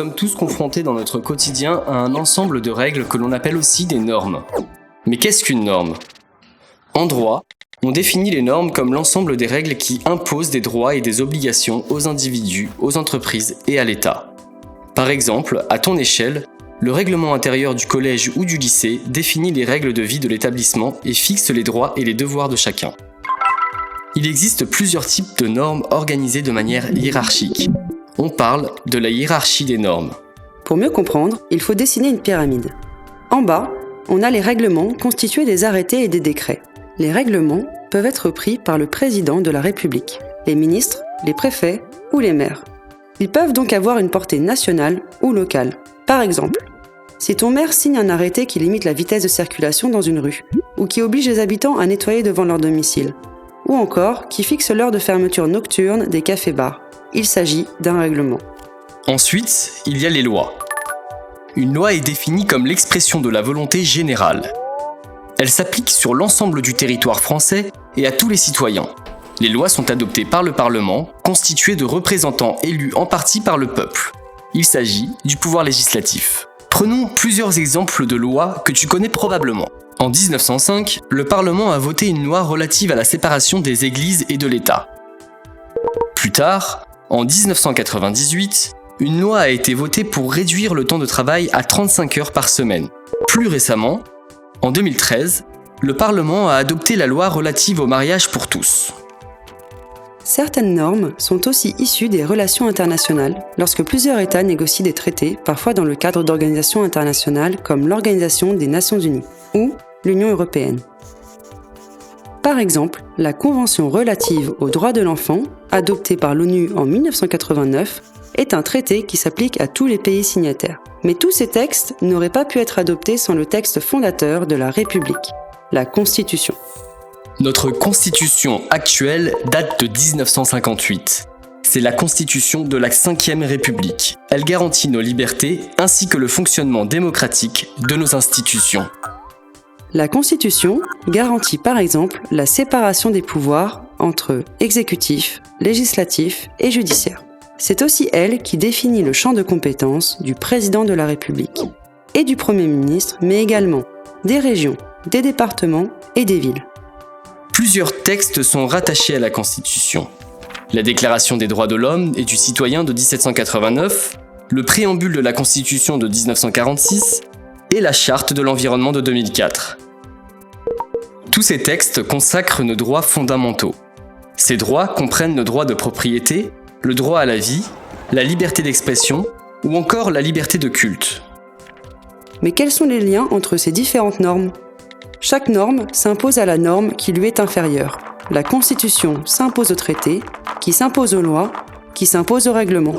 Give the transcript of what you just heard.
sommes tous confrontés dans notre quotidien à un ensemble de règles que l'on appelle aussi des normes. Mais qu'est-ce qu'une norme ? En droit, on définit les normes comme l'ensemble des règles qui imposent des droits et des obligations aux individus, aux entreprises et à l'État. Par exemple, à ton échelle, le règlement intérieur du collège ou du lycée définit les règles de vie de l'établissement et fixe les droits et les devoirs de chacun. Il existe plusieurs types de normes organisées de manière hiérarchique. On parle de la hiérarchie des normes. Pour mieux comprendre, il faut dessiner une pyramide. En bas, on a les règlements constitués des arrêtés et des décrets. Les règlements peuvent être pris par le président de la République, les ministres, les préfets ou les maires. Ils peuvent donc avoir une portée nationale ou locale. Par exemple, si ton maire signe un arrêté qui limite la vitesse de circulation dans une rue, ou qui oblige les habitants à nettoyer devant leur domicile, ou encore qui fixe l'heure de fermeture nocturne des cafés-bars, il s'agit d'un règlement. Ensuite, il y a les lois. Une loi est définie comme l'expression de la volonté générale. Elle s'applique sur l'ensemble du territoire français et à tous les citoyens. Les lois sont adoptées par le Parlement, constitué de représentants élus en partie par le peuple. Il s'agit du pouvoir législatif. Prenons plusieurs exemples de lois que tu connais probablement. En 1905, le Parlement a voté une loi relative à la séparation des églises et de l'État. Plus tard, en 1998, une loi a été votée pour réduire le temps de travail à 35 heures par semaine. Plus récemment, en 2013, le Parlement a adopté la loi relative au mariage pour tous. Certaines normes sont aussi issues des relations internationales, lorsque plusieurs États négocient des traités, parfois dans le cadre d'organisations internationales comme l'Organisation des Nations Unies ou l'Union européenne. Par exemple, la Convention relative aux droits de l'enfant, adoptée par l'ONU en 1989, est un traité qui s'applique à tous les pays signataires. Mais tous ces textes n'auraient pas pu être adoptés sans le texte fondateur de la République, la Constitution. Notre Constitution actuelle date de 1958. C'est la Constitution de la Ve République. Elle garantit nos libertés ainsi que le fonctionnement démocratique de nos institutions. La Constitution garantit par exemple la séparation des pouvoirs entre exécutif, législatif et judiciaire. C'est aussi elle qui définit le champ de compétences du président de la République et du Premier ministre, mais également des régions, des départements et des villes. Plusieurs textes sont rattachés à la Constitution. La Déclaration des droits de l'homme et du citoyen de 1789, le préambule de la Constitution de 1946 et la Charte de l'environnement de 2004. Tous ces textes consacrent nos droits fondamentaux. Ces droits comprennent le droit de propriété, le droit à la vie, la liberté d'expression ou encore la liberté de culte. Mais quels sont les liens entre ces différentes normes ? Chaque norme s'impose à la norme qui lui est inférieure. La Constitution s'impose au traité, qui s'impose aux lois, qui s'impose au règlement.